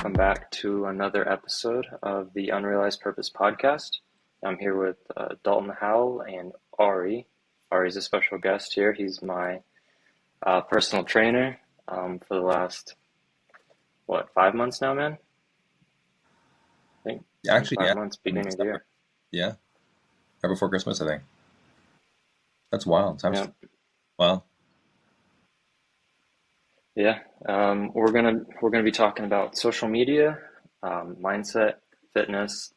welcome back to another episode of the Unrealized Purpose podcast. I'm here with Dalton Howell and Ari. Ari's a special guest here. He's my personal trainer for the last, 5 months now, man? I think Actually, yeah. 5 months, beginning of the year. Yeah. Right before Christmas, I think. That's wild. Yeah. Wow. Yeah. We're gonna be talking about social media, mindset, fitness.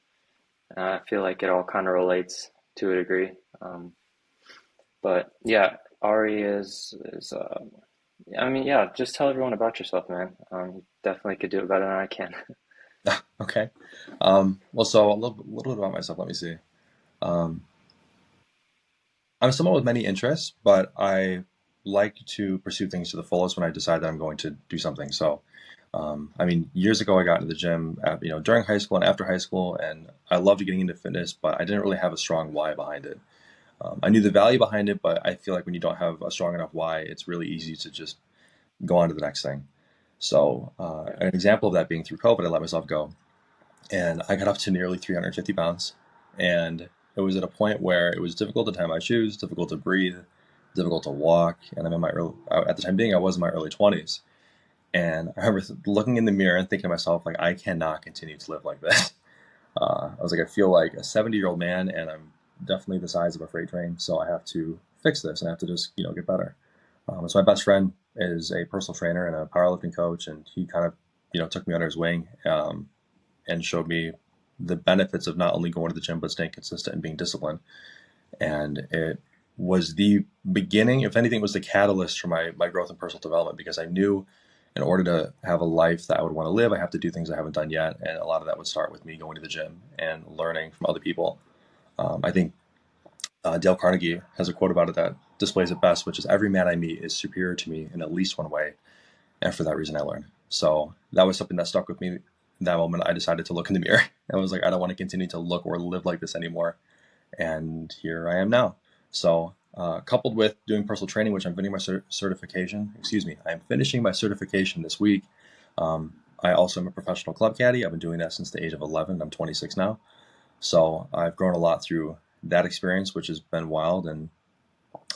I feel like it all kind of relates to a degree. But yeah, Ari is just tell everyone about yourself, man. You definitely could do it better than I can. Okay. So a little bit about myself. Let me see. Um, I'm someone with many interests, but I like to pursue things to the fullest when I decide that I'm going to do something. So, years ago, I got into the gym, during high school and after high school, and I loved getting into fitness, but I didn't really have a strong why behind it. I knew the value behind it, but I feel like when you don't have a strong enough why, it's really easy to just go on to the next thing. So, Yeah. an example of that being through COVID, I let myself go and I got up to nearly 350 pounds. And it was at a point where it was difficult to tie my shoes, difficult to breathe, difficult to walk. And I'm in at the time being, I was in my early 20s. And I remember looking in the mirror and thinking to myself, like, I cannot continue to live like this. I was like, I feel like a 70-year-old man, and I'm definitely the size of a freight train. So I have to fix this and I have to just, get better. So my best friend is a personal trainer and a powerlifting coach, and he kind of, took me under his wing and showed me the benefits of not only going to the gym but staying consistent and being disciplined. And it was the beginning, if anything, it was the catalyst for my growth and personal development, because I knew in order to have a life that I would want to live, I have to do things I haven't done yet. And a lot of that would start with me going to the gym and learning from other people. I think Dale Carnegie has a quote about it that displays it best, which is, every man I meet is superior to me in at least one way. And for that reason, I learned. So that was something that stuck with me. In that moment, I decided to look in the mirror. I was like, I don't want to continue to look or live like this anymore. And here I am now. So, coupled with doing personal training, which I'm finishing my certification, I am finishing my certification this week. I also am a professional club caddy. I've been doing that since the age of 11. I'm 26 now. So I've grown a lot through that experience, which has been wild. And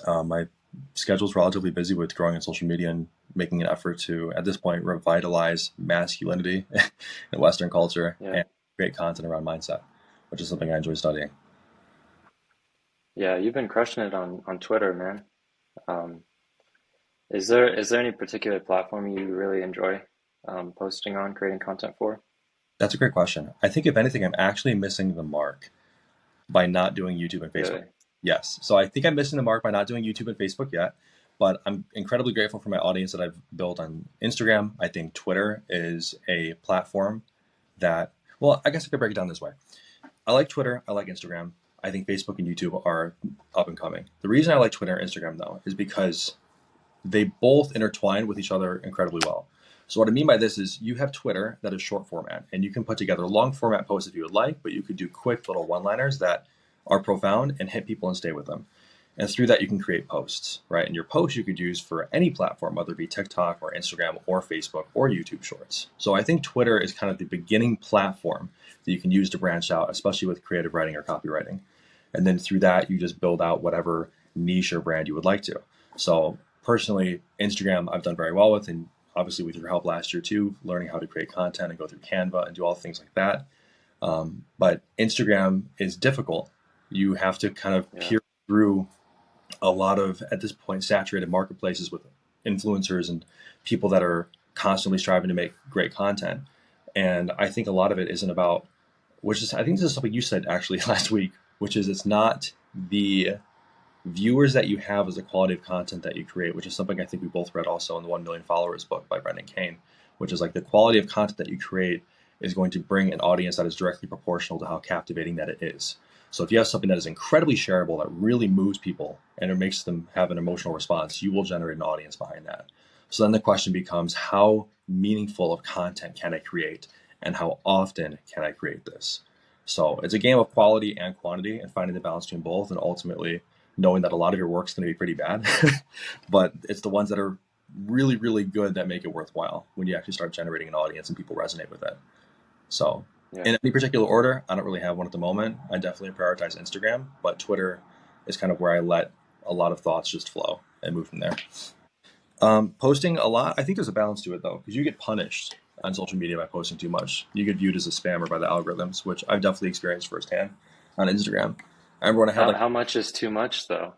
my schedule's relatively busy with growing on social media and making an effort to, at this point, revitalize masculinity in Western culture and create content around mindset, which is something I enjoy studying. Yeah, you've been crushing it on Twitter, man. Um, is there any particular platform you really enjoy posting on, creating content for? That's a great question. I think, if anything, I'm actually missing the mark by not doing YouTube and Facebook. Really? Yes. So I think I'm missing the mark by not doing YouTube and Facebook yet, but I'm incredibly grateful for my audience that I've built on Instagram. I think Twitter is a platform that, well, I guess I could break it down this way. I like Twitter. I like Instagram. I think Facebook and YouTube are up and coming. The reason I like Twitter and Instagram, though, is because they both intertwine with each other incredibly well. So what I mean by this is, you have Twitter that is short format, and you can put together long format posts if you would like, but you could do quick little one-liners that are profound and hit people and stay with them. And through that, you can create posts, right? And your posts you could use for any platform, whether it be TikTok or Instagram or Facebook or YouTube Shorts. So I think Twitter is kind of the beginning platform that you can use to branch out, especially with creative writing or copywriting. And then through that, you just build out whatever niche or brand you would like to. So personally, Instagram I've done very well with, and obviously with your help last year too, learning how to create content and go through Canva and do all things like that. But Instagram is difficult. You have to kind of peer through a lot of, at this point, saturated marketplaces with influencers and people that are constantly striving to make great content. And I think a lot of it isn't about, I think this is something you said actually last week, which is, it's not the viewers that you have as the quality of content that you create, which is something I think we both read also in the 1 Million Followers book by Brendan Kane, which is like, the quality of content that you create is going to bring an audience that is directly proportional to how captivating that it is. So if you have something that is incredibly shareable, that really moves people and it makes them have an emotional response, you will generate an audience behind that. So then the question becomes, how meaningful of content can I create, and how often can I create this? So it's a game of quality and quantity, and finding the balance between both, and ultimately knowing that a lot of your work's going to be pretty bad, but it's the ones that are really, really good that make it worthwhile when you actually start generating an audience and people resonate with it. So Yeah. in any particular order, I don't really have one at the moment. I definitely prioritize Instagram, but Twitter is kind of where I let a lot of thoughts just flow and move from there. Posting a lot, I think there's a balance to it though, because you get punished on social media by posting too much. You get viewed as a spammer by the algorithms, which I've definitely experienced firsthand on Instagram. I remember when I had How like, how much is too much though?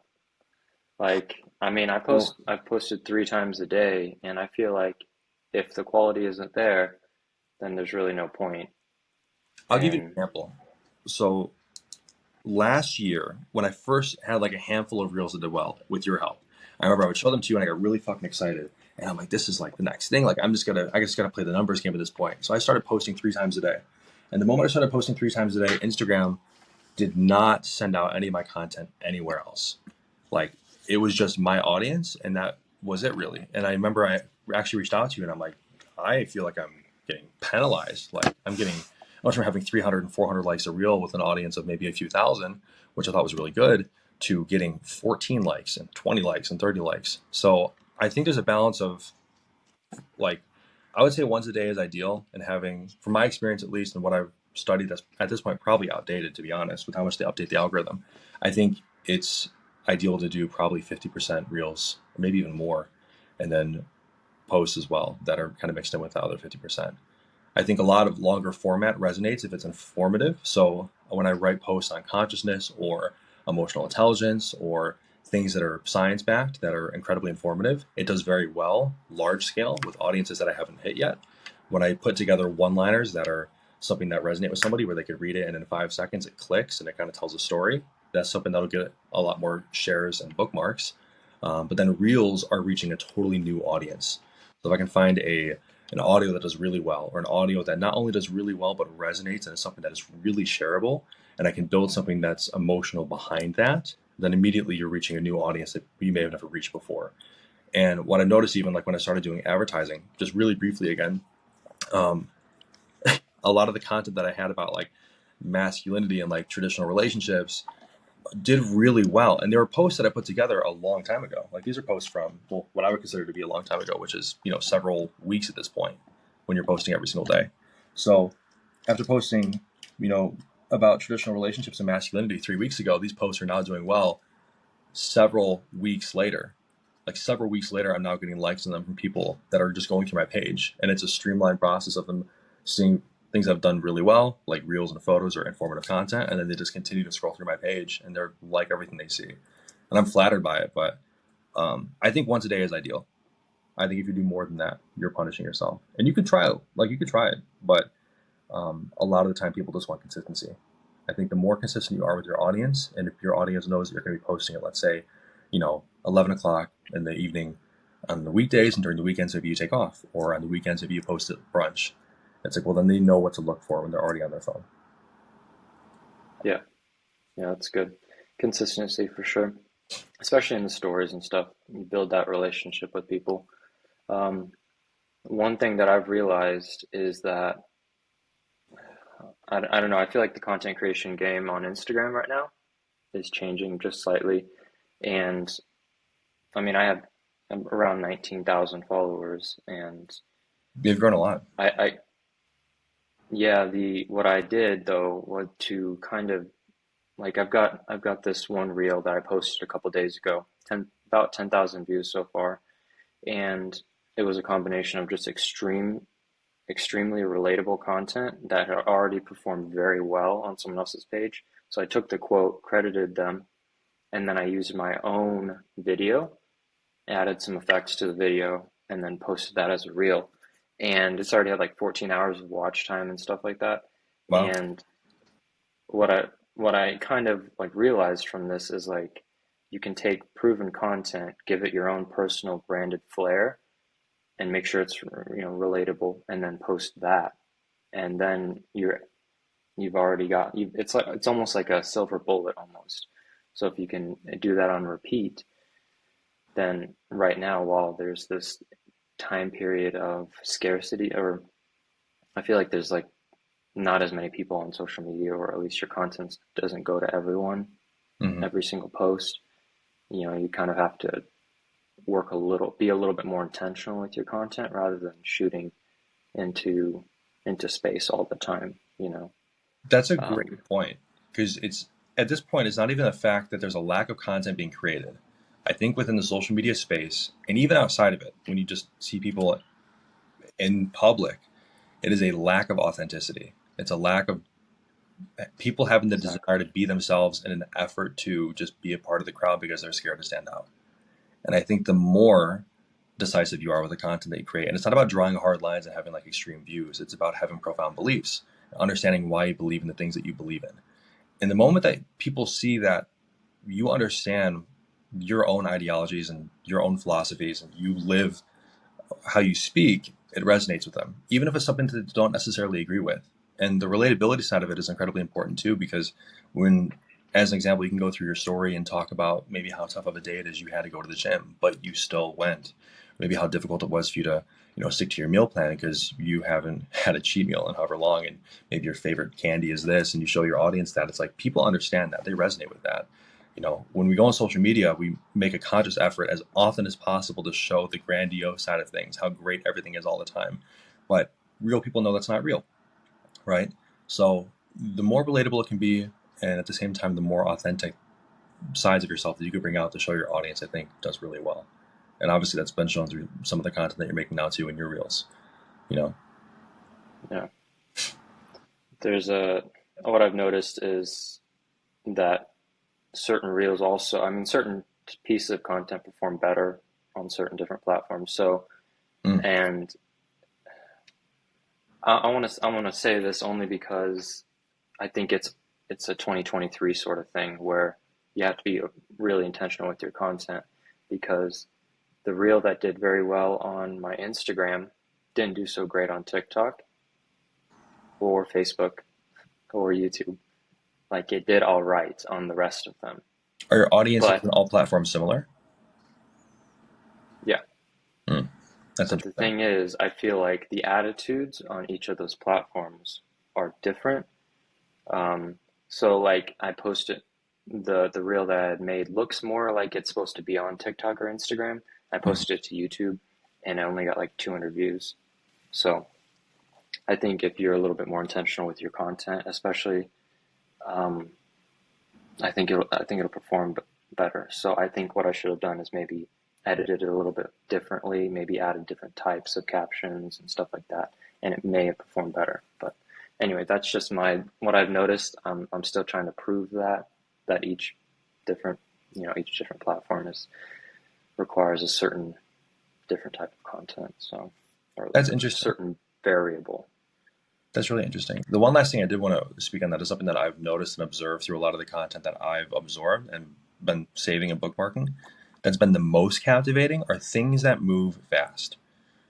Like, I mean, well, I've posted 3 times a day, and I feel like if the quality isn't there, then there's really no point. I'll give you an And example. So last year, when I first had like a handful of reels that did well with your help, I remember I would show them to you and I got really fucking excited. And I'm like, this is like the next thing. Like, I just gotta play the numbers game at this point. So I started posting 3 times a day. And the moment I started posting 3 times a day, Instagram did not send out any of my content anywhere else. Like, it was just my audience, and that was it really. And I remember I actually reached out to you, and I'm like, I feel like I'm getting penalized. Like, I went from having 300 and 400 likes a reel with an audience of maybe a few thousand, which I thought was really good, to getting 14 likes and 20 likes and 30 likes. So I think there's a balance of like, I would say once a day is ideal, and having, from my experience at least, and what I've studied that's at this point probably outdated to be honest with how much they update the algorithm. I think it's ideal to do probably 50% reels, or maybe even more, and then posts as well that are kind of mixed in with the other 50%. I think a lot of longer format resonates if it's informative. So when I write posts on consciousness or emotional intelligence or things that are science backed that are incredibly informative, it does very well large scale with audiences that I haven't hit yet. When I put together one liners that are something that resonate with somebody where they could read it and in 5 seconds it clicks and it kind of tells a story, that's something that'll get a lot more shares and bookmarks. But then reels are reaching a totally new audience. So if I can find an audio that does really well, or an audio that not only does really well but resonates and is something that is really shareable, and I can build something that's emotional behind that, then immediately you're reaching a new audience that you may have never reached before. And what I noticed, even like when I started doing advertising, just really briefly again, um, a lot of the content that I had about like masculinity and like traditional relationships did really well. And there were posts that I put together a long time ago. Like these are posts from, well, what I would consider to be a long time ago, which is, several weeks at this point when you're posting every single day. So after posting, you know, about traditional relationships and masculinity 3 weeks ago, these posts are now doing well several weeks later. Like several weeks later, I'm now getting likes on them from people that are just going through my page. And it's a streamlined process of them seeing things I've done really well, like reels and photos or informative content. And then they just continue to scroll through my page and they're like everything they see. And I'm flattered by it. But I think once a day is ideal. I think if you do more than that, you're punishing yourself. And you could try it. Like you could try it. But a lot of the time, people just want consistency. I think the more consistent you are with your audience, and if your audience knows that you're going to be posting it, let's say, 11 o'clock in the evening on the weekdays, and during the weekends, maybe you take off, or on the weekends, maybe you post at brunch. It's like, well, then they know what to look for when they're already on their phone. yeah, yeah, that's good. Consistency for sure, especially in the stories and stuff. You build that relationship with people. Um, One thing that I've realized is that I don't know. I feel like the content creation game on Instagram right now is changing just slightly. And I mean, I'm around 19,000 followers, and You've grown a lot. I yeah, the what I did though was to kind of like I've got this one reel that I posted a couple days ago, about 10,000 views so far, and it was a combination of just extremely relatable content that had already performed very well on someone else's page. So I took the quote, credited them, and then I used my own video, added some effects to the video, and then posted that as a reel. And it's already had like 14 hours of watch time and stuff like that. Wow. And what I kind of like realized from this is like you can take proven content, give it your own personal branded flair, and make sure it's relatable, and then post that, and then you've already got it's almost like a silver bullet almost. So if you can do that on repeat, then right now, while there's this time period of scarcity, or I feel like there's like not as many people on social media, or at least your content doesn't go to everyone, Hmm. every single post. You kind of have to be a little bit more intentional with your content rather than shooting into space all the time, you know. That's a Um, great point, because it's at this point, it's not even the fact that there's a lack of content being created. I think within the social media space, and even outside of it, when you just see people in public, it is a lack of authenticity. It's a lack of people having the exactly. desire to be themselves in an effort to just be a part of the crowd because they're scared to stand out. And I think the more decisive you are with the content that you create, and it's not about drawing hard lines and having like extreme views, it's about having profound beliefs, understanding why you believe in the things that you believe in. And the moment that people see that you understand your own ideologies and your own philosophies and you live how you speak, it resonates with them, even if it's something that they don't necessarily agree with. And the relatability side of it is incredibly important too, because when, as an example, you can go through your story and talk about maybe how tough of a day it is you had to go to the gym, but you still went. Maybe how difficult it was for you to, stick to your meal plan because you haven't had a cheat meal in however long, and maybe your favorite candy is this, and you show your audience that. It's like people understand that, they resonate with that. When we go on social media, we make a conscious effort as often as possible to show the grandiose side of things, how great everything is all the time. But real people know that's not real, right? So the more relatable it can be, and at the same time, the more authentic sides of yourself that you could bring out to show your audience, I think does really well. And obviously, that's been shown through some of the content that you're making now too in your reels. You know, Yeah. There's what I've noticed is that certain reels also, I mean, certain pieces of content perform better on certain different platforms. So, mm. and I want to say this only because I think it's a 2023 sort of thing where you have to be really intentional with your content, because the reel that did very well on my Instagram didn't do so great on TikTok or Facebook or YouTube. Like, it did all right on the rest of them. Are your audiences But on all platforms similar? yeah, Mm. That's but the interesting. thing is, I feel like the attitudes on each of those platforms are different. Um, so like I posted the reel that I had made looks more like it's supposed to be on TikTok or Instagram. I Mm. posted it to YouTube and I only got like 200 views. So I think if you're a little bit more intentional with your content, especially, um, I think it'll perform better. So I think what I should have done is maybe edited it a little bit differently, maybe added different types of captions and stuff like that, and it may have performed better. But anyway, that's just what I've noticed. I'm still trying to prove that different each different platform is requires a certain different type of content. So, or That's a interesting. certain variable. That's really interesting. The one last thing I did want to speak on that is something that I've noticed and observed through a lot of the content that I've absorbed and been saving and bookmarking. That's been the most captivating are things that move fast.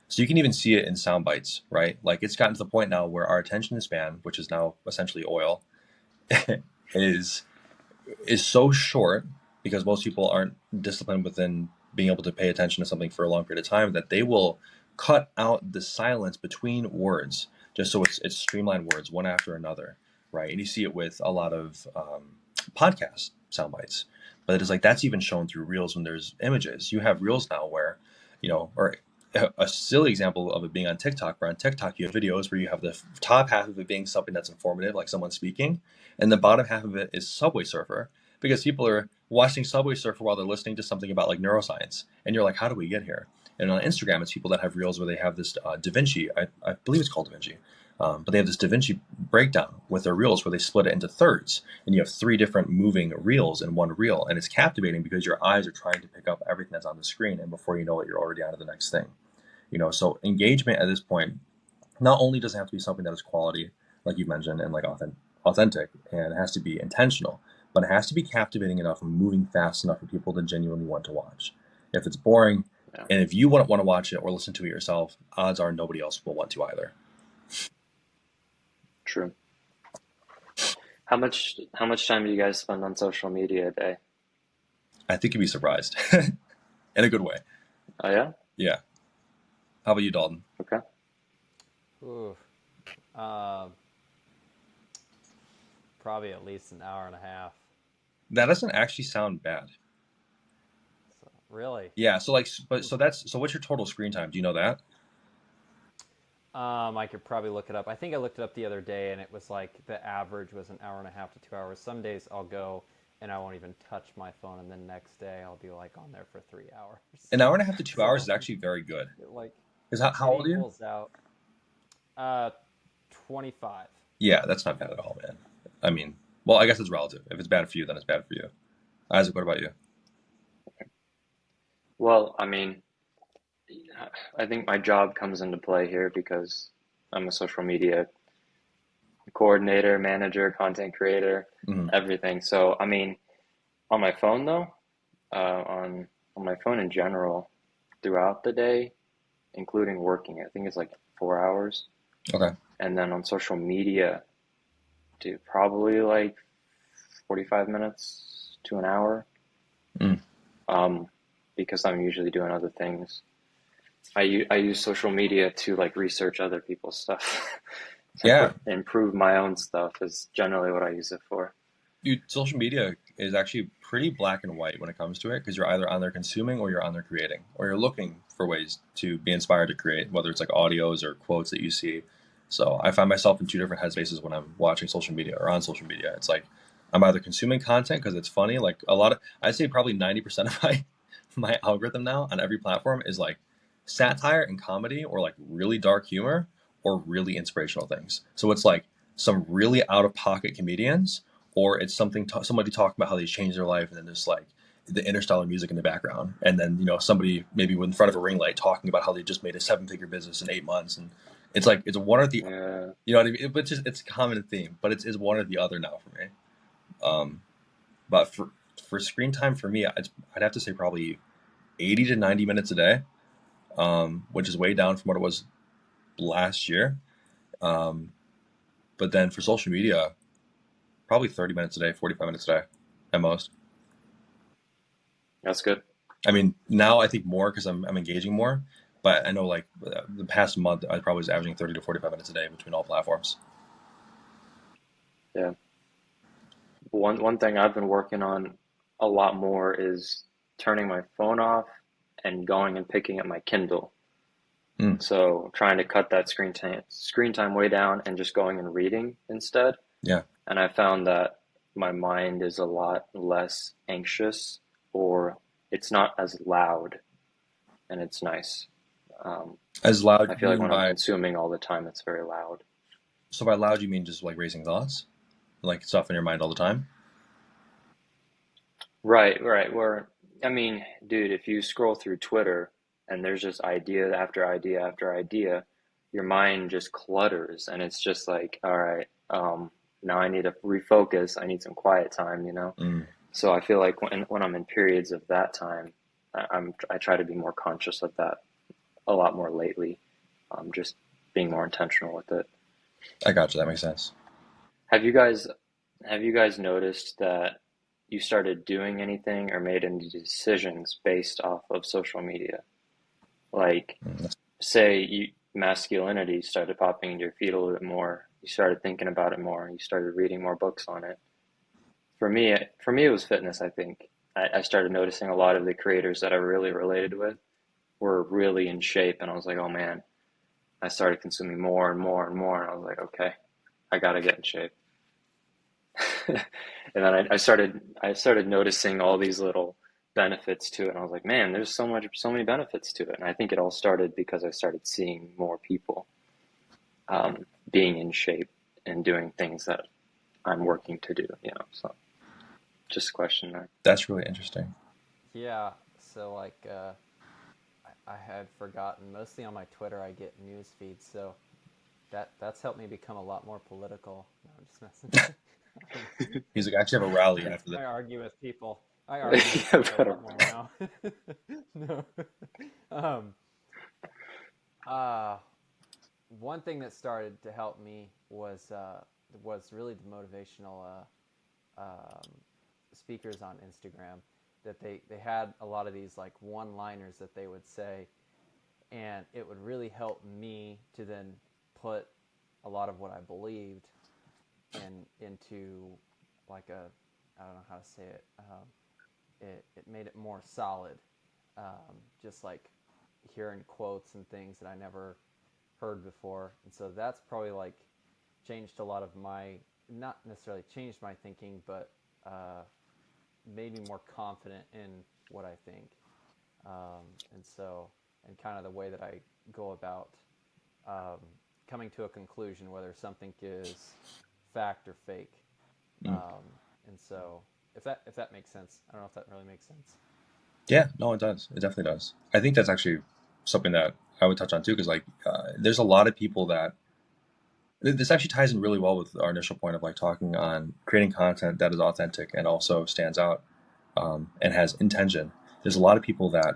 So you can even see it in sound bites, right? Like it's gotten to the point now where our attention span, which is now essentially oil, is is so short because most people aren't disciplined within being able to pay attention to something for a long period of time that they will cut out the silence between words just so it's streamlined words one after another, right? And you see it with a lot of podcast sound bites, but it is like that's even shown through reels when there's images. You have reels now where, or a silly example of it being on TikTok, where on TikTok you have videos where you have the top half of it being something that's informative, like someone speaking, and the bottom half of it is Subway Surfer, because people are watching Subway Surfer while they're listening to something about like neuroscience, and you're like, how do we get here? And on Instagram, it's people that have reels where they have this Da Vinci, I believe it's called Da Vinci, but they have this Da Vinci breakdown with their reels where they split it into thirds, and you have three different moving reels in one reel, and it's captivating because your eyes are trying to pick up everything that's on the screen, and before you know it, you're already on to the next thing. So engagement at this point not only does it have to be something that is quality, like you mentioned, and like authentic, and it has to be intentional, but it has to be captivating enough and moving fast enough for people to genuinely want to watch. If it's boring, Yeah, and if you wouldn't want to watch it or listen to it yourself, odds are nobody else will want to either. true. How much time do you guys spend on social media a day? I think you'd be surprised in a good way. Oh yeah? Yeah. How about you, Dalton? Okay. Ooh, um, probably at least an hour and a half. That doesn't actually sound bad. So Really? Yeah. So like, but so what's your total screen time? Do you know that? I could probably look it up. I think I looked it up the other day, and it was like the average was an hour and a half to 2 hours. Some days I'll go and I won't even touch my phone, and then next day I'll be like on there for 3 hours. An hour and a half to 2 hours is So actually very good. like Because how it old are you? equals out. Uh, 25. Yeah, that's not bad at all, man. I mean, well, I guess it's relative. If it's bad for you, then it's bad for you. Isaac, what about you? Well, I mean, I think my job comes into play here because I'm a social media coordinator, manager, content creator, Hmm. everything. So, I mean, on my phone though, on my phone in general, throughout the day, including working, I think it's like 4 hours. Okay. And then on social media, dude, probably like 45 minutes to an hour. Mm. Um, because I'm usually doing other things. I use social media to like research other people's stuff. Yeah, Improve my own stuff is generally what I use it for. dude, social media is actually pretty black and white when it comes to it because you're either on there consuming or you're on there creating, or you're looking for ways to be inspired to create, whether it's like audios or quotes that you see. So I find myself in two different headspaces when I'm watching social media or on social media. It's like I'm either consuming content because it's funny, like a lot of, I'd say probably 90% of my algorithm now on every platform is like satire and comedy or like really dark humor or really inspirational things. So it's like some really out of pocket comedians or it's somebody talking about how they changed their life, and then there's like the interstellar music in the background, and then somebody maybe in front of a ring light talking about how they just made a 7-figure business in 8 months, and it's like it's one or the Yeah, you know what I mean. But just it's a common theme, but it's one or the other now for me. But for screen time for me, I'd have to say probably 80 to 90 minutes a day, which is way down from what it was last year. Um, but then for social media, probably 30 minutes a day, 45 minutes a day at most. that's good. I mean, now I think more because I'm engaging more, but I know like the past month I probably was averaging 30 to 45 minutes a day between all platforms. Yeah. One thing I've been working on a lot more is turning my phone off and going and picking up my Kindle. Mm, So trying to cut that screen time way down and just going and reading instead. yeah, And I found that my mind is a lot less anxious or it's not as loud and it's nice. Um, as loud I you feel like mean when I'm by consuming all the time, it's very loud. so by loud you mean just like racing thoughts, like stuff in your mind all the time. Right, right. Where, I mean, dude, if you scroll through Twitter and there's just idea after idea after idea, your mind just clutters and it's just like, all right, now I need to refocus. I need some quiet time. Mm, So I feel like when I'm in periods of that time, I try to be more conscious of that a lot more lately. Just being more intentional with it. I got you. That makes sense. Have you guys have you guys noticed that you started doing anything or made any decisions based off of social media? Like, That's say masculinity started popping into your feed a little bit more. You started thinking about it more. You started reading more books on it. For me, it was fitness, I think. I started noticing a lot of the creators that I really related with were really in shape, and I was like, oh man, I started consuming more and more and more, and I was like, okay, I gotta get in shape. And then I started noticing all these little benefits to it, and I was like, man, there's so many benefits to it. And I think it all started because I started seeing more people being in shape and doing things that I'm working to do. So just a question there. that's really interesting. Yeah. So like, I had forgotten. Mostly on my Twitter, I get news feeds, so that's helped me become a lot more political. No, I'm just messing. He's like, I actually have a rally after this. I argue with people. I argue with Yeah, people a better. lot more now. No. Um, uh, One thing that started to help me was really the motivational um, speakers on Instagram. That they had a lot of these like one-liners that they would say, and it would really help me to then put a lot of what I believed into like a, I don't know how to say it. It made it more solid. just like hearing quotes and things that I never heard before. And so that's probably like changed a lot of my, not necessarily changed my thinking, but made me more confident in what I think. And so, and kind of the way that I go about um, coming to a conclusion whether something is fact or fake. Mm. And so, if that makes sense, I don't know if that really makes sense. Yeah, no, it does. It definitely does. I think that's actually something that I would touch on too, because like there's a lot of people that this actually ties in really well with our initial point of like talking on creating content that is authentic and also stands out and has intention. There's a lot of people that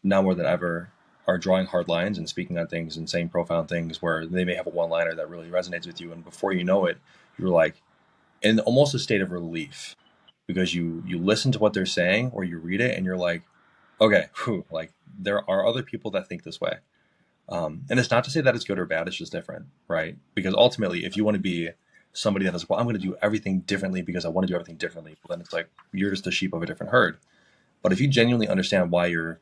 now more than ever are drawing hard lines and speaking on things and saying profound things where they may have a one-liner that really resonates with you, and before you know it, you're like in almost a state of relief because you listen to what they're saying or you read it and you're like, okay, whew, like there are other people that think this way. And it's not to say that it's good or bad, it's just different, right? Because ultimately, if you want to be somebody that is, well, I'm going to do everything differently because I want to do everything differently, well, then it's like you're just a sheep of a different herd. But if you genuinely understand why you're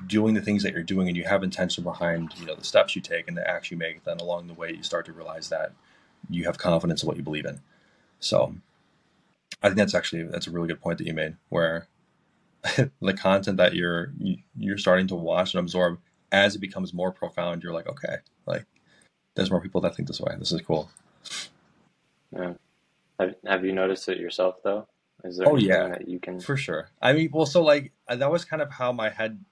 doing the things that you're doing and you have intention behind, the steps you take and the acts you make, then along the way, you start to realize that you have confidence in what you believe in. So I think that's a really good point that you made, where the content that you're starting to watch and absorb as it becomes more profound, you're like, okay, like there's more people that think this way. This is cool. Yeah. Have you noticed it yourself though? Is there Oh anything yeah, that you can? for sure. I mean, well, so like that was kind of how my head.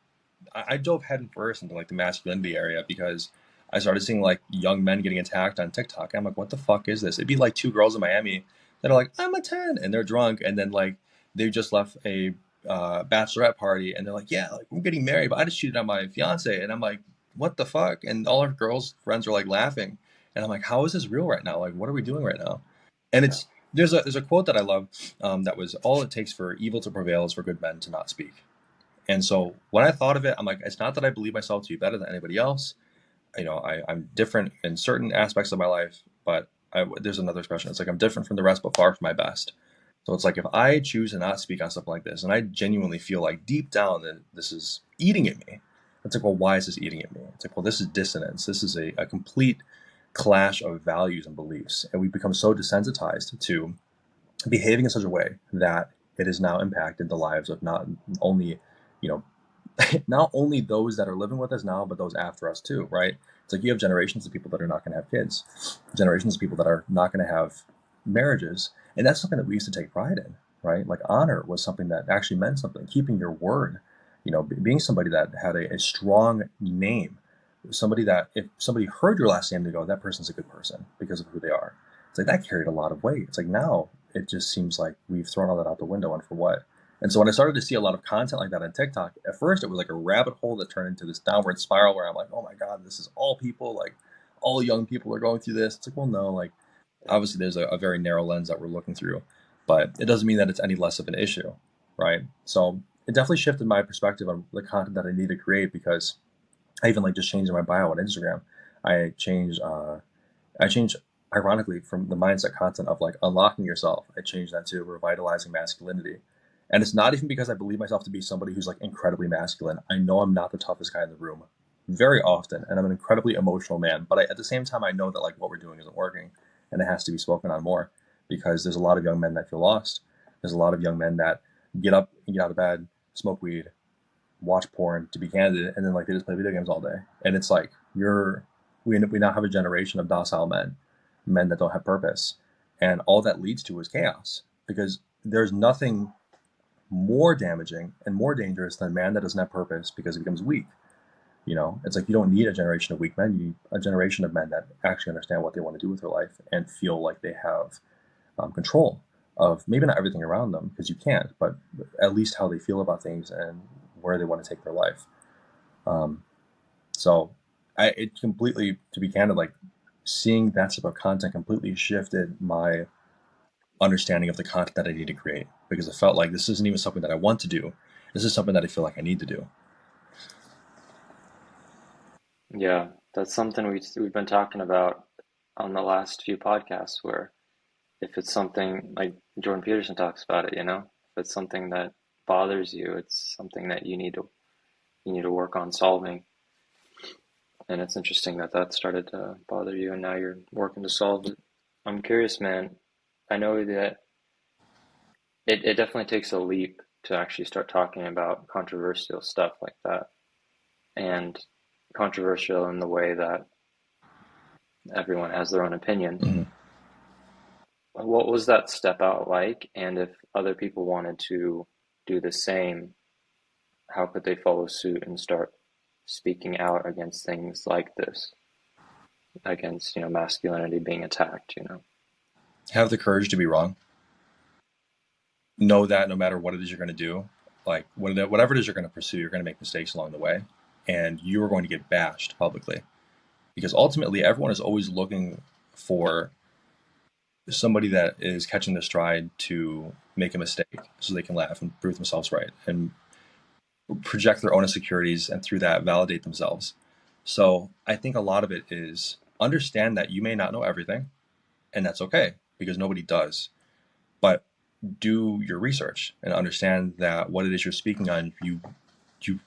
I dove head first into like the masculinity area because I started seeing like young men getting attacked on TikTok. I'm like, what the fuck is this? It'd be like two girls in Miami that are like, I'm a 10, and they're drunk, and then like they just left a bachelorette party, and they're like, yeah, like we're getting married, but I just cheated on my fiance, and I'm like, what the fuck? And all our girls friends are like laughing, and I'm like, how is this real right now? Like, what are we doing right now? And Yeah. it's there's a quote that I love that was all it takes for evil to prevail is for good men to not speak. And so when I thought of it, I'm like, it's not that I believe myself to be better than anybody else. I'm different in certain aspects of my life, but there's another expression. It's like I'm different from the rest, but far from my best. So it's like if I choose to not speak on stuff like this, and I genuinely feel like deep down that this is eating at me, it's like, well, why is this eating at me? It's like, well, this is dissonance. This is a complete clash of values and beliefs. And we become so desensitized to behaving in such a way that it has now impacted the lives of not only, you know, not only those that are living with us now, but those after us too, right? It's like you have generations of people that are not going to have kids, generations of people that are not going to have marriages. And that's something that we used to take pride in, right? Like honor was something that actually meant something, keeping your word, being somebody that had a strong name, somebody that if somebody heard your last name, they go, that person's a good person because of who they are. It's like that carried a lot of weight. It's like now it just seems like we've thrown all that out the window, and for what? And so when I started to see a lot of content like that on TikTok, at first it was like a rabbit hole that turned into this downward spiral where I'm like, oh my God, this is all people, like all young people are going through this. It's like, well, no, like obviously there's a very narrow lens that we're looking through, but it doesn't mean that it's any less of an issue, right? So it definitely shifted my perspective on the content that I need to create because I even like just changed my bio on Instagram. I changed ironically from the mindset content of like unlocking yourself. I changed that to revitalizing masculinity. And it's not even because I believe myself to be somebody who's like incredibly masculine. I know I'm not the toughest guy in the room very often, and I'm an incredibly emotional man. But at the same time, I know that like what we're doing isn't working, and it has to be spoken on more because there's a lot of young men that feel lost. There's a lot of young men that get up and get out of bed, smoke weed, watch porn, to be candid, and then like they just play video games all day. And it's like we now have a generation of docile men that don't have purpose, and all that leads to is chaos because there's nothing more damaging and more dangerous than a man that doesn't have purpose because he becomes weak. It's like you don't need a generation of weak men. You need a generation of men that actually understand what they want to do with their life and feel like they have control of maybe not everything around them because you can't, but at least how they feel about things and where they want to take their life. So it completely, to be candid, like seeing that type of content completely shifted my understanding of the content that I need to create because it felt like this isn't even something that I want to do. This is something that I feel like I need to do. Yeah, that's something we've been talking about on the last few podcasts where if it's something like Jordan Peterson talks about it, if it's something that bothers you, it's something that you need to you need to work on solving. And it's interesting that that started to bother you, and now you're working to solve it. I'm curious, man. I know that it definitely takes a leap to actually start talking about controversial stuff like that, and controversial in the way that everyone has their own opinion. Mhm. What was that step out like? And if other people wanted to do the same, how could they follow suit and start speaking out against things like this, against, masculinity being attacked? Have the courage to be wrong. Know that no matter what it is you're going to do, like whatever it is you're going to pursue, you're going to make mistakes along the way, and you are going to get bashed publicly, because ultimately everyone is always looking for somebody that is catching their stride to make a mistake so they can laugh and prove themselves right and project their own insecurities, and through that validate themselves. So I think a lot of it is understand that you may not know everything, and that's okay, because nobody does. But do your research and understand that what it is you're speaking on, you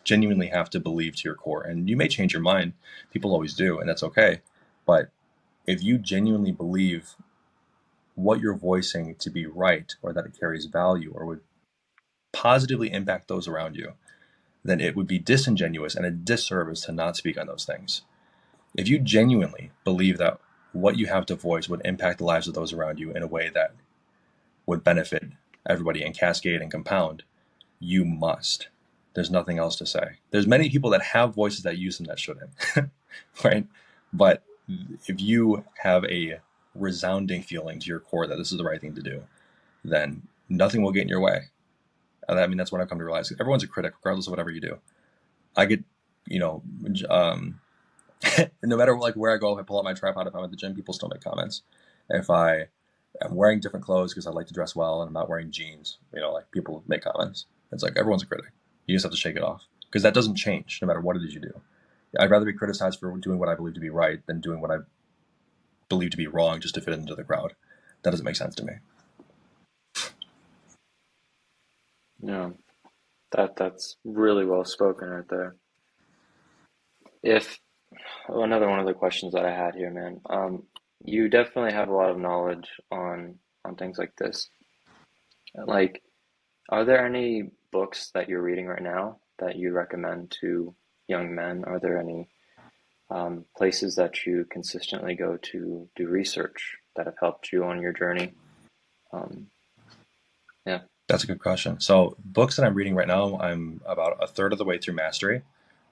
genuinely have to believe to your core. And you may change your mind. People always do, and that's okay. But if you genuinely believe what you're voicing to be right, or that it carries value, or would positively impact those around you, then it would be disingenuous and a disservice to not speak on those things. If you genuinely believe that what you have to voice would impact the lives of those around you in a way that would benefit everybody and cascade and compound, you must. There's nothing else to say. There's many people that have voices that use them that shouldn't, right? But if you have a resounding feeling to your core that this is the right thing to do, then nothing will get in your way. And I mean, that's what I've come to realize. Everyone's a critic, regardless of whatever you do. I get, no matter like where I go, if I pull out my tripod, if I'm at the gym, people still make comments. If I am wearing different clothes because I like to dress well and I'm not wearing jeans, like people make comments. It's like everyone's a critic. You just have to shake it off, because that doesn't change no matter what it is you do. I'd rather be criticized for doing what I believe to be right than doing what I believe to be wrong just to fit into the crowd. That doesn't make sense to me. Yeah, that's really well spoken right there. If Another one of the questions that I had here, man. You definitely have a lot of knowledge on things like this. Like, are there any books that you're reading right now that you recommend to young men? Are there any places that you consistently go to do research that have helped you on your journey? Um, yeah. That's a good question. So, books that I'm reading right now, I'm about a third of the way through Mastery,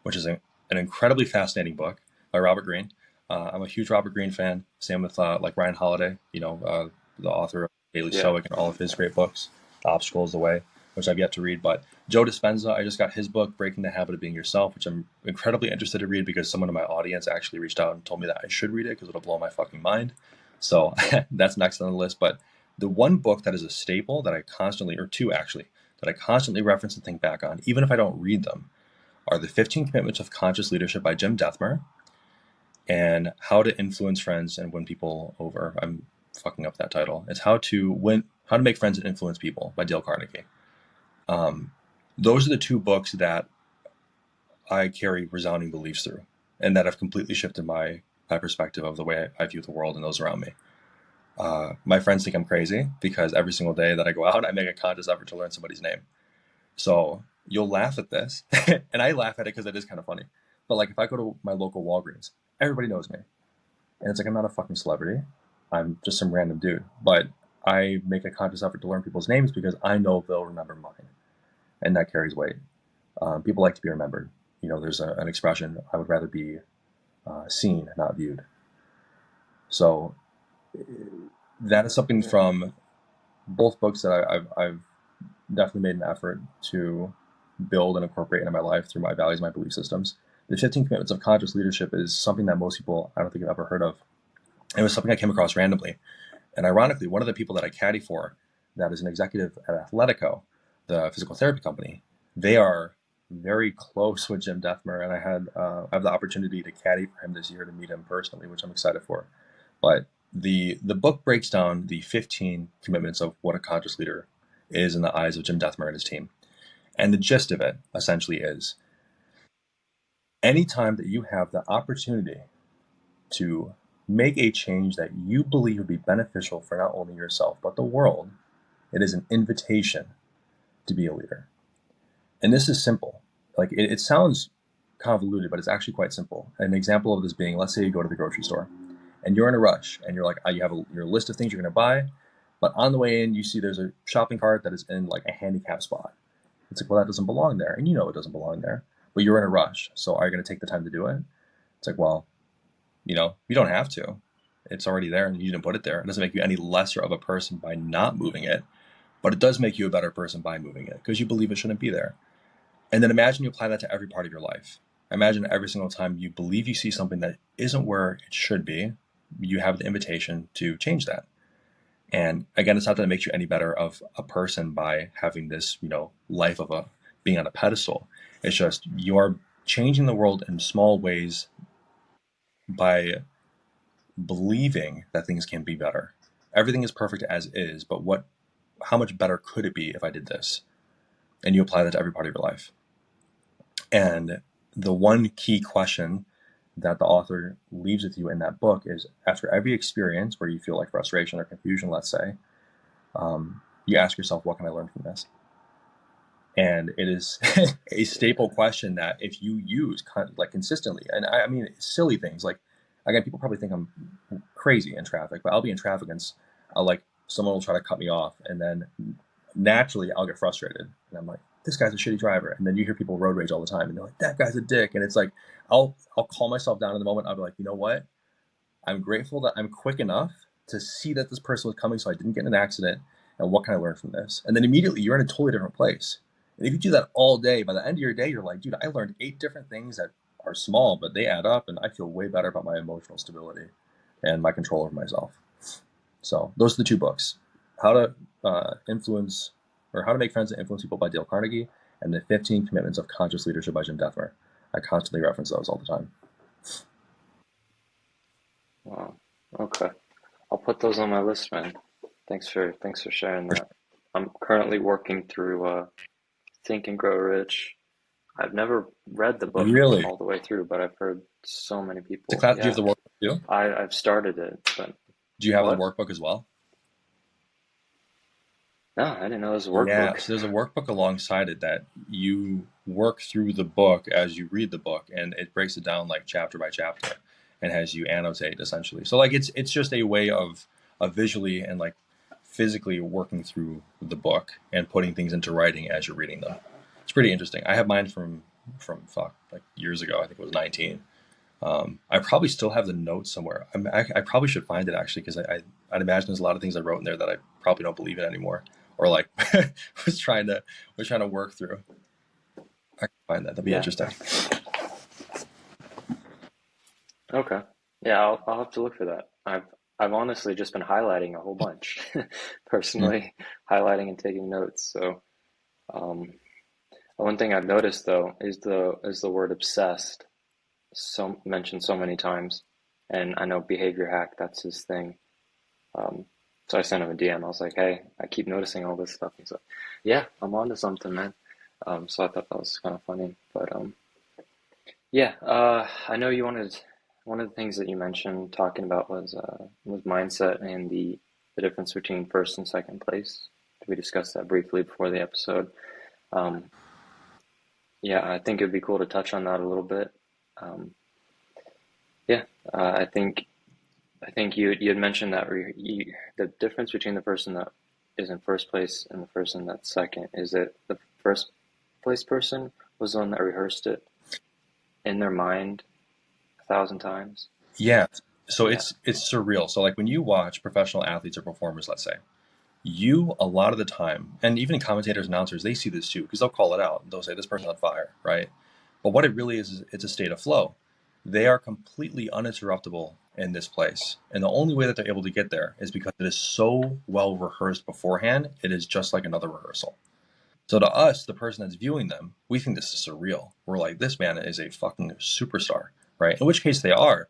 which is an incredibly fascinating book by Robert Greene. I'm a huge Robert Greene fan. Same with like Ryan Holiday, the author of Daily Yeah. Stoic and all of his great books. The Obstacle is the Way, which I've yet to read. But Joe Dispenza, I just got his book, Breaking the Habit of Being Yourself, which I'm incredibly interested to read, because someone in my audience actually reached out and told me that I should read it because it'll blow my fucking mind. So that's next on the list. But the one book that is a staple that I constantly, or two actually, that I constantly reference and think back on, even if I don't read them, are The 15 Commitments of Conscious Leadership by Jim Dethmer, and How to Influence Friends and Win People Over. I'm fucking up that title. It's How to Make Friends and Influence People by Dale Carnegie. Those are the two books that I carry resounding beliefs through, and that have completely shifted my perspective of the way I view the world and those around me. My friends think I'm crazy because every single day that I go out, I make a conscious effort to learn somebody's name. So you'll laugh at this, and I laugh at it because it is kind of funny. But like, if I go to my local Walgreens, everybody knows me, and it's like I'm not a fucking celebrity. I'm just some random dude. But I make a conscious effort to learn people's names because I know they'll remember mine, and that carries weight. People like to be remembered. There's an expression: I would rather be seen, not viewed. So that is something from both books that I've definitely made an effort to build and incorporate into my life through my values, my belief systems. The 15 Commitments of Conscious Leadership is something that most people, I don't think, have ever heard of. It was something I came across randomly. And ironically, one of the people that I caddy for, that is an executive at Athletico, the physical therapy company, they are very close with Jim Dethmer, and I have the opportunity to caddy for him this year, to meet him personally, which I'm excited for. But the book breaks down the 15 commitments of what a conscious leader is in the eyes of Jim Dethmer and his team. And the gist of it essentially is Anytime that you have the opportunity to make a change that you believe would be beneficial for not only yourself, but the world, it is an invitation to be a leader. And this is simple. Like it sounds convoluted, but it's actually quite simple. An example of this being, let's say you go to the grocery store and you're in a rush and you're like, you have your list of things you're going to buy, but on the way in, you see there's a shopping cart that is in like a handicap spot. It's like, well, that doesn't belong there. And you know it doesn't belong there, but you're in a rush. So are you going to take the time to do it? It's like, well, you don't have to. It's already there and you didn't put it there. It doesn't make you any lesser of a person by not moving it, but it does make you a better person by moving it because you believe it shouldn't be there. And then imagine you apply that to every part of your life. Imagine every single time you believe you see something that isn't where it should be, you have the invitation to change that. And again, it's not that it makes you any better of a person by having this, life of being on a pedestal. It's just you are changing the world in small ways by believing that things can be better. Everything is perfect as is, but how much better could it be if I did this? And you apply that to every part of your life. And the one key question that the author leaves with you in that book is, after every experience where you feel like frustration or confusion, let's say, you ask yourself, what can I learn from this? And it is a staple question that if you use like consistently, and I mean, silly things like, again, people probably think I'm crazy in traffic, but I'll be in traffic and someone will try to cut me off, and then naturally I'll get frustrated, and I'm like, this guy's a shitty driver. And then you hear people road rage all the time, and they're like, that guy's a dick. And it's like, I'll calm myself down in the moment. I'll be like, you know what? I'm grateful that I'm quick enough to see that this person was coming, so I didn't get in an accident. And what can I learn from this? And then immediately you're in a totally different place. And if you do that all day, by the end of your day, you're like, dude, I learned 8 different things that are small, but they add up, and I feel way better about my emotional stability and my control over myself. So those are the 2 books: How to Influence, or How to Make Friends and Influence People by Dale Carnegie, and The 15 Commitments of Conscious Leadership by Jim Dethmer. I constantly reference those all the time. Wow. Okay. I'll put those on my list, man. Thanks for sharing that. I'm currently working through Think and Grow Rich. I've never read the book Really? all the way through, but I've heard so many people. Do you have the workbook too? I've started it, but do you have the workbook as well? No, I didn't know there was a workbook. Yeah, so there's a workbook alongside it that you work through the book as you read the book, and it breaks it down like chapter by chapter and has you annotate essentially. So like it's just a way of visually and like physically working through the book and putting things into writing as you're reading them. It's pretty interesting. I have mine from like years ago. I think it was 19. I probably still have the notes somewhere. I probably should find it actually, because I'd imagine there's a lot of things I wrote in there that I probably don't believe in anymore, or like was trying to work through. I can find that. That'd be interesting. Okay. Yeah, I'll have to look for that. I've honestly just been highlighting a whole bunch, personally, highlighting and taking notes. So, one thing I've noticed though is the word obsessed, mentioned so many times, and I know Behavior Hack, that's his thing. So I sent him a DM. I was like, hey, I keep noticing all this stuff. He's like, yeah, I'm onto something, man. So I thought that was kind of funny. But yeah, I know you wanted, one of the things that you mentioned talking about was mindset and the difference between first and second place. We discussed that briefly before the episode. Yeah, I think it'd be cool to touch on that a little bit. I think you had mentioned that the difference between the person that is in first place and the person that's second is that the first place person was the one that rehearsed it in their mind 1,000 times. Yeah. So it's surreal. So like when you watch professional athletes or performers, let's say, a lot of the time, and even commentators, announcers, they see this too, because they'll call it out. They'll say this person's on fire, right? But what it really is it's a state of flow. They are completely uninterruptible in this place. And the only way that they're able to get there is because it is so well rehearsed beforehand. It is just like another rehearsal. So to us, the person that's viewing them, we think this is surreal. We're like, this man is a fucking superstar, right? In which case they are.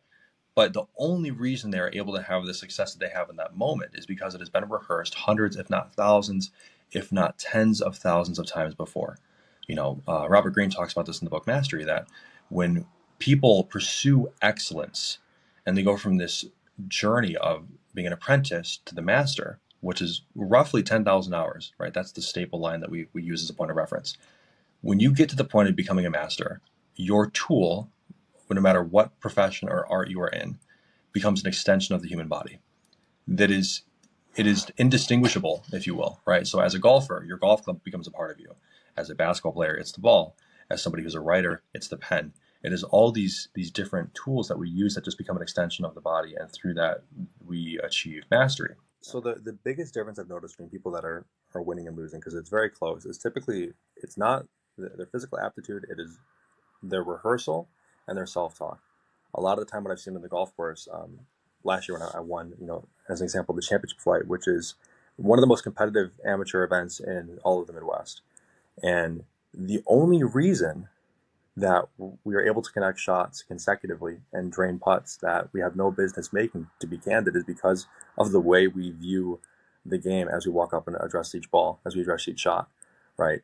But the only reason they're able to have the success that they have in that moment is because it has been rehearsed hundreds, if not thousands, if not tens of thousands of times before. Robert Greene talks about this in the book Mastery, that when people pursue excellence and they go from this journey of being an apprentice to the master, which is roughly 10,000 hours, right? That's the staple line that we use as a point of reference. When you get to the point of becoming a master, your tool, no matter what profession or art you are in, becomes an extension of the human body. That is, it is indistinguishable, if you will, right? So as a golfer, your golf club becomes a part of you. As a basketball player, it's the ball. As somebody who's a writer, it's the pen. It is all these different tools that we use that just become an extension of the body, and through that we achieve mastery. So the biggest difference I've noticed between people that are winning and losing, because it's very close, is typically it's not their physical aptitude, it is their rehearsal and their self-talk. A lot of the time what I've seen on the golf course, last year when I won, as an example, the championship flight, which is one of the most competitive amateur events in all of the Midwest. And the only reason that we are able to connect shots consecutively and drain putts that we have no business making, to be candid, is because of the way we view the game as we walk up and address each ball, as we address each shot, right?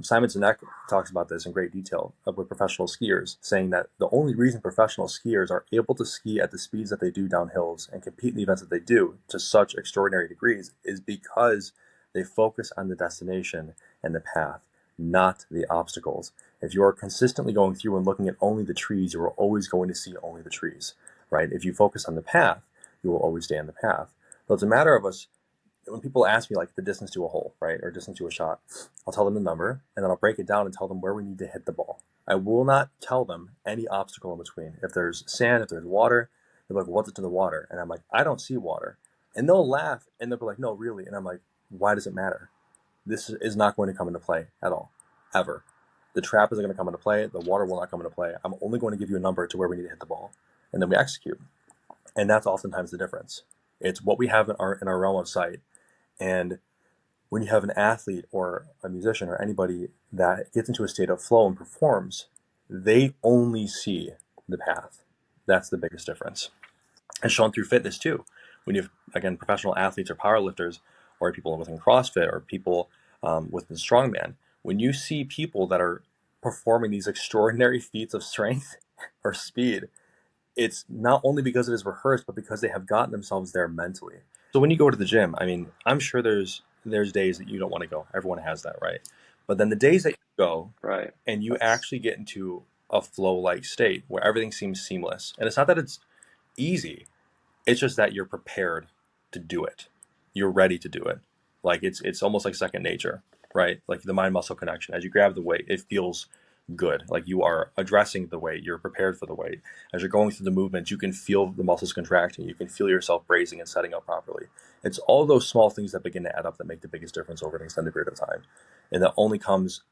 Simon Sinek talks about this in great detail with professional skiers, saying that the only reason professional skiers are able to ski at the speeds that they do down hills and compete in the events that they do to such extraordinary degrees is because they focus on the destination and the path, not the obstacles. If you are consistently going through and looking at only the trees, you are always going to see only the trees, right? If you focus on the path, you will always stay on the path. So it's a matter of us. When people ask me like the distance to a hole, right, or distance to a shot, I'll tell them the number, and then I'll break it down and tell them where we need to hit the ball. I will not tell them any obstacle in between. If there's sand, if there's water, they're like, what's it to the water? And I'm like, I don't see water. And they'll laugh, and they'll be like, no, really? And I'm like, why does it matter? This is not going to come into play at all, ever. The trap isn't going to come into play. The water will not come into play. I'm only going to give you a number to where we need to hit the ball, and then we execute. And that's oftentimes the difference. It's what we have in our realm of sight. And when you have an athlete or a musician or anybody that gets into a state of flow and performs, they only see the path. That's the biggest difference. And shown through fitness too. When you have, again, professional athletes or powerlifters or people within CrossFit or people within strongman, when you see people that are performing these extraordinary feats of strength or speed, it's not only because it is rehearsed, but because they have gotten themselves there mentally. So when you go to the gym, I mean, I'm sure there's days that you don't want to go. Everyone has that, right? But then the days that you go, Right. and you actually get into a flow-like state where everything seems seamless. And it's not that it's easy. It's just that you're prepared to do it. You're ready to do it. Like it's almost like second nature, right? Like the mind-muscle connection. As you grab the weight, it feels good. Like you are addressing the weight. You're prepared for the weight. As you're going through the movements, you can feel the muscles contracting. You can feel yourself bracing and setting up properly. It's all those small things that begin to add up that make the biggest difference over an extended period of time. And that only comes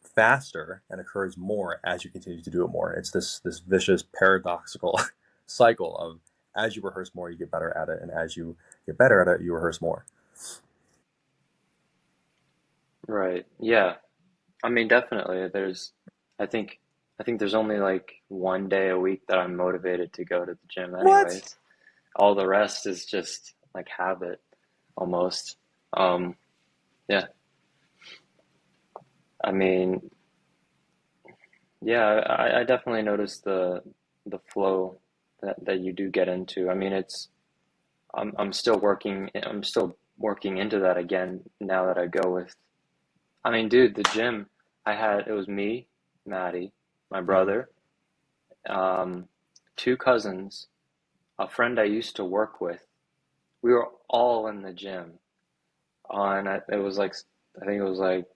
faster and occurs more as you continue to do it more. It's this vicious paradoxical cycle of as you rehearse more, you get better at it. And as you get better at it, you rehearse more. Right. Yeah. I mean, definitely. I think, I think there's only like one day a week that I'm motivated to go to the gym, What? anyways. All the rest is just like habit, almost. Um, yeah. I mean, yeah. I definitely noticed the flow that you do get into. I mean, I'm still working. I'm still working into that again now that I go with. I mean, dude, the gym. It was me, Maddie, my Mm-hmm. brother, um, two cousins, a friend I used to work with. We were all in the gym it was like, I think it was like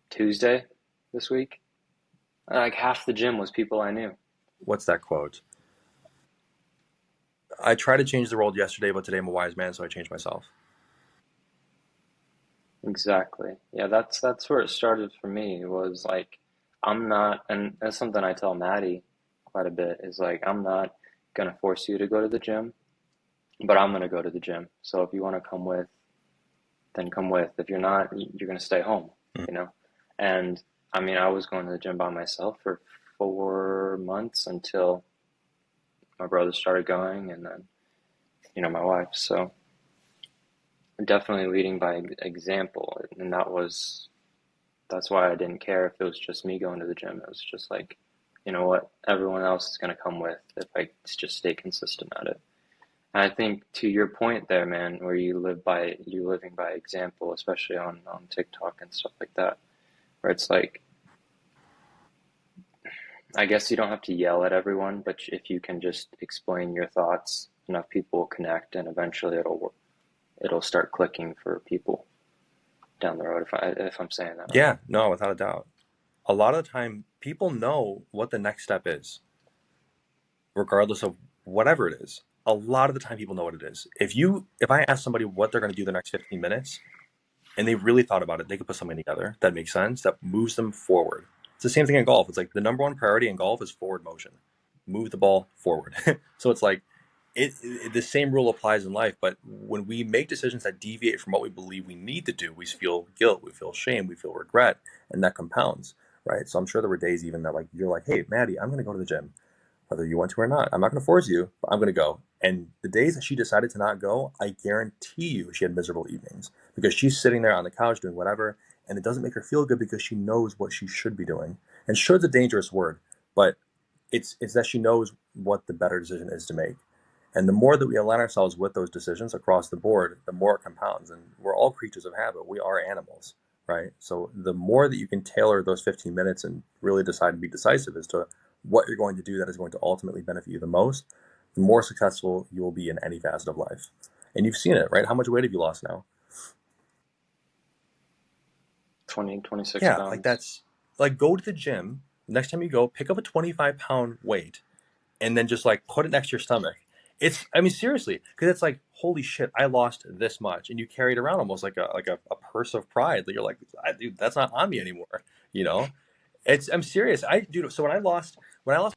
Tuesday this week. And like half the gym was people I knew. What's that quote? I tried to change the world yesterday, but today I'm a wise man, so I changed myself. Exactly. Yeah, that's where it started for me. It was like, I'm not, and that's something I tell Maddie quite a bit, is like, I'm not gonna force you to go to the gym, but I'm gonna go to the gym. So if you want to come with, then come with. If you're not, you're gonna stay home, Mm. you know? And I mean, I was going to the gym by myself for 4 months until my brother started going, and then, my wife. So definitely leading by example. And that's why I didn't care if it was just me going to the gym. It was just like, you know what everyone else is going to come with if I just stay consistent at it. And I think to your point there, man, where you're living by example, especially on TikTok and stuff like that, where it's like, I guess you don't have to yell at everyone, but if you can just explain your thoughts, enough people will connect, and eventually it'll start clicking for people down the road. If I'm saying that right. Yeah, no, without a doubt. A lot of the time, people know what the next step is, regardless of whatever it is. A lot of the time, people know what it is. If I ask somebody what they're going to do the next 15 minutes, and they really thought about it, they could put something together that makes sense, that moves them forward. It's the same thing in golf. It's like the number one priority in golf is forward motion. Move the ball forward. So it's like the same rule applies in life, but when we make decisions that deviate from what we believe we need to do, we feel guilt, we feel shame, we feel regret, and that compounds, right? So I'm sure there were days even that like you're like, hey, Maddie, I'm going to go to the gym, whether you want to or not. I'm not going to force you, but I'm going to go. And the days that she decided to not go, I guarantee you she had miserable evenings because she's sitting there on the couch doing whatever, and it doesn't make her feel good because she knows what she should be doing. And should's a dangerous word, but it's that she knows what the better decision is to make. And the more that we align ourselves with those decisions across the board, the more it compounds. And we're all creatures of habit. We are animals, right? So the more that you can tailor those 15 minutes and really decide to be decisive as to what you're going to do that is going to ultimately benefit you the most, the more successful you will be in any facet of life. And you've seen it, right? How much weight have you lost now? 26 Yeah, pounds. like that's like go to the gym. Next time you go, pick up a 25-pound weight and then just like put it next to your stomach. I mean, seriously, because it's like, holy shit, I lost this much, and you carry it around almost like a purse of pride. That you're like, dude, that's not on me anymore. You know, I'm serious. Dude. So when I lost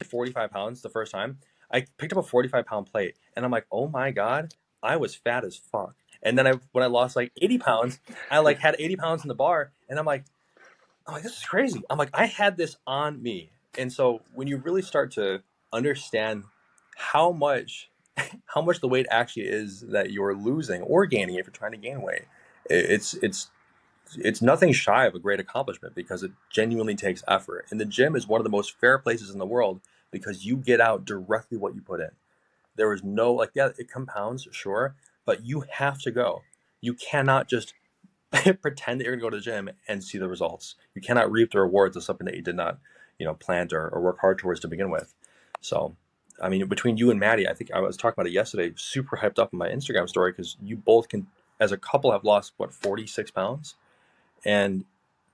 45 pounds the first time, I picked up a 45-pound plate, and I'm like, oh my god, I was fat as fuck. And then when I lost like 80 pounds, I like had 80 pounds in the bar, and I'm like, this is crazy. I'm like, I had this on me. And so when you really start to understand how much the weight actually is that you're losing or gaining if you're trying to gain weight, it's nothing shy of a great accomplishment because it genuinely takes effort. And the gym is one of the most fair places in the world because you get out directly what you put in. There is no like, yeah, it compounds, sure, but you have to go. You cannot just pretend that you're going to go to the gym and see the results. You cannot reap the rewards of something that you did not, plant or work hard towards to begin with. So, I mean, between you and Maddie, I think I was talking about it yesterday, super hyped up in my Instagram story because you both can, as a couple, have lost, 46 pounds? And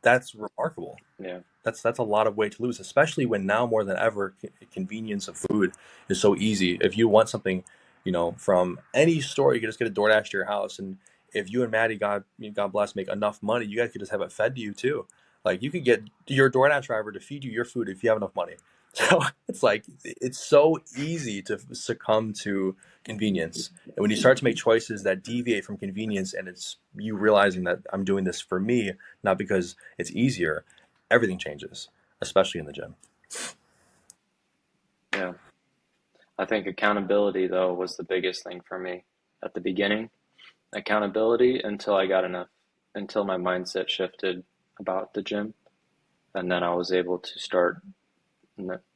that's remarkable. Yeah. That's a lot of weight to lose, especially when now more than ever, convenience of food is so easy. If you want something, from any store, you can just get a DoorDash to your house. And if you and Maddie, God bless, make enough money, you guys could just have it fed to you too. Like you could get your DoorDash driver to feed you your food if you have enough money. So it's like it's so easy to succumb to convenience. And when you start to make choices that deviate from convenience, and it's you realizing that I'm doing this for me, not because it's easier, everything changes, especially in the gym. Yeah. I think accountability, though, was the biggest thing for me at the beginning. Accountability until my mindset shifted about the gym. And then I was able to start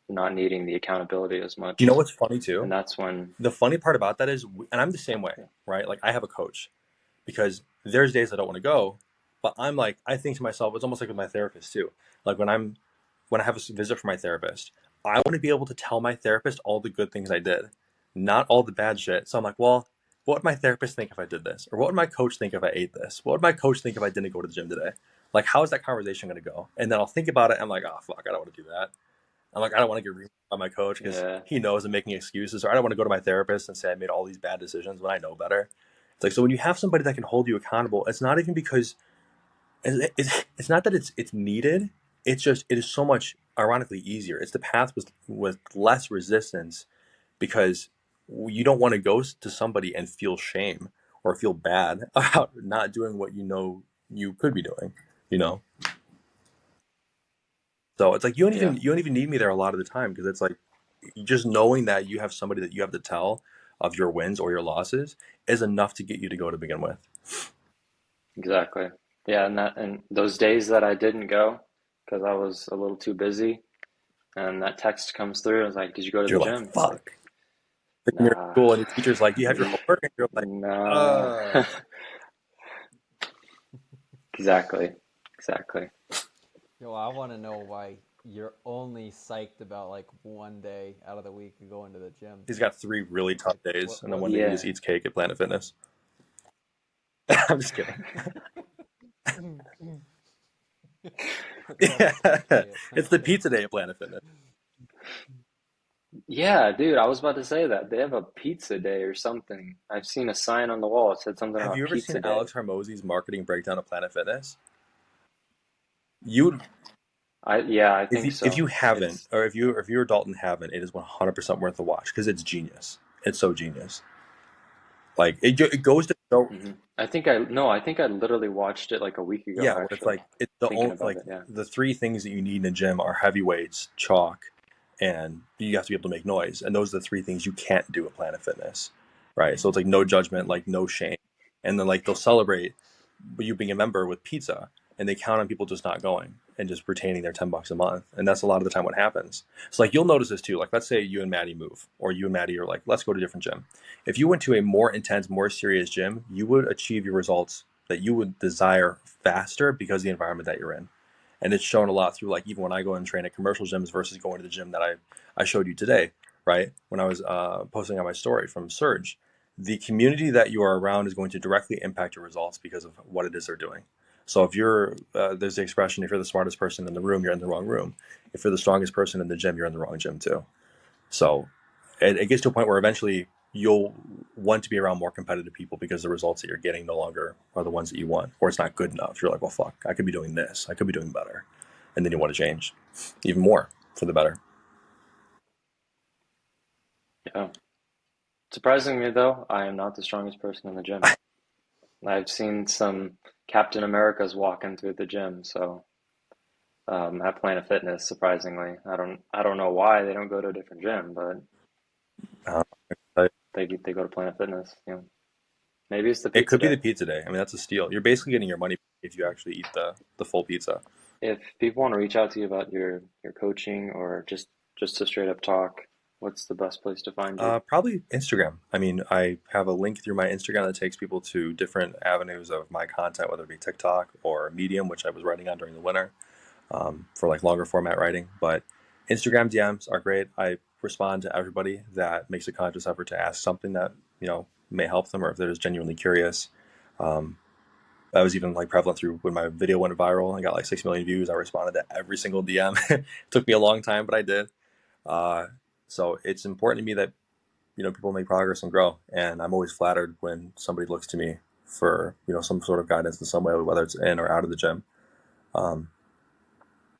not needing the accountability as much. You know what's funny too? And that's when the funny part about that is, and I'm the same way, right? Like I have a coach because there's days I don't want to go, but I'm like, I think to myself, it's almost like with my therapist too. Like when I have a visit from my therapist, I want to be able to tell my therapist all the good things I did, not all the bad shit. So I'm like, well, what would my therapist think if I did this? Or what would my coach think if I ate this? What would my coach think if I didn't go to the gym today? Like, how is that conversation going to go? And then I'll think about it. And I'm like, oh, fuck, I don't want to do that. I'm like, I don't want to get removed by my coach because he knows I'm making excuses. Or I don't want to go to my therapist and say I made all these bad decisions when I know better. It's like, so when you have somebody that can hold you accountable, it's not even because it's not that it's needed. It's just, it is so much ironically easier. It's the path with less resistance because you don't want to go to somebody and feel shame or feel bad about not doing what you know you could be doing, So it's like you don't even need me there a lot of the time because it's like just knowing that you have somebody that you have to tell of your wins or your losses is enough to get you to go to begin with. Exactly. Yeah, and those days that I didn't go because I was a little too busy, and that text comes through, and it's like, "Did you go to the You're gym?" like, It's like, fuck. Like when you're in nah, school and your teacher's like, "Do you have your homework?" And you're like, nah. Exactly. Yo, I want to know why you're only psyched about like one day out of the week of going to the gym. He's got 3 really tough days, What and then what's one day he Yeah. just eats cake at Planet Fitness. I'm just kidding. Yeah. It's the pizza day at Planet Fitness. Yeah, dude, I was about to say that. They have a pizza day or something. I've seen a sign on the wall. It said something Have you about ever pizza seen day. Alex Hormozy's marketing breakdown of Planet Fitness? You, Yeah, I if think you so. haven't, It's or if you or Dalton haven't, it is 100% worth the watch because it's genius. It's so genius. Like it goes to show. I think I literally watched it like a week ago, Yeah, where it's actually, like it's the thinking only about it. Yeah. the 3 things that you need in a gym are heavy weights, chalk, and you have to be able to make noise. And those are the 3 things you can't do at Planet Fitness, right? So it's like no judgment, like no shame, and then like they'll celebrate you being a member with pizza, and they count on people just not going and just retaining their $10 a month. And that's a lot of the time what happens. So like you'll notice this too. Like let's say you and Maddie move, or you and Maddie are like, let's go to a different gym. If you went to a more intense, more serious gym, you would achieve your results that you would desire faster because of the environment that you're in. And it's shown a lot through like even when I go and train at commercial gyms versus going to the gym that I showed you today, right? When I was posting on my story from Surge, the community that you are around is going to directly impact your results because of what it is they're doing. So if you're, there's the expression, if you're the smartest person in the room, you're in the wrong room. If you're the strongest person in the gym, you're in the wrong gym too. So it gets to a point where eventually you'll want to be around more competitive people because the results that you're getting no longer are the ones that you want, or it's not good enough. You're like, well, fuck, I could be doing this. I could be doing better. And then you want to change even more for the better. Yeah. Surprisingly, though, I am not the strongest person in the gym. I've seen some Captain Americas walking through the gym, so at Planet Fitness, surprisingly, I don't know why they don't go to a different gym, but Uh, they go to Planet Fitness. You know, maybe it's the it pizza could be day. the pizza day. I mean, that's a steal. You're basically getting your money back if you actually eat the full pizza. If people want to reach out to you about your coaching or just to straight up talk, what's the best place to find you? Probably Instagram. I mean, I have a link through my Instagram that takes people to different avenues of my content, whether it be TikTok or Medium, which I was writing on during the winter for like longer format writing. But Instagram DMs are great. I respond to everybody that makes a conscious effort to ask something that may help them, or if they're just genuinely curious. That was even like prevalent through when my video went viral and got like 6 million views. I responded to every single DM. It took me a long time, but I did. So it's important to me that people make progress and grow, and I'm always flattered when somebody looks to me for some sort of guidance in some way, whether it's in or out of the gym. Um,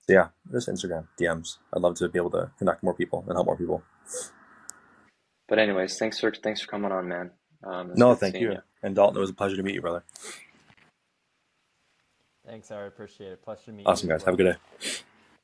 so yeah, just Instagram DMs. I'd love to be able to connect more people and help more people. But anyways, thanks for coming on, man. No, thank you. And Dalton, it was a pleasure to meet you, brother. Thanks, I appreciate it. Pleasure to meet you. Awesome, guys. Have a good day.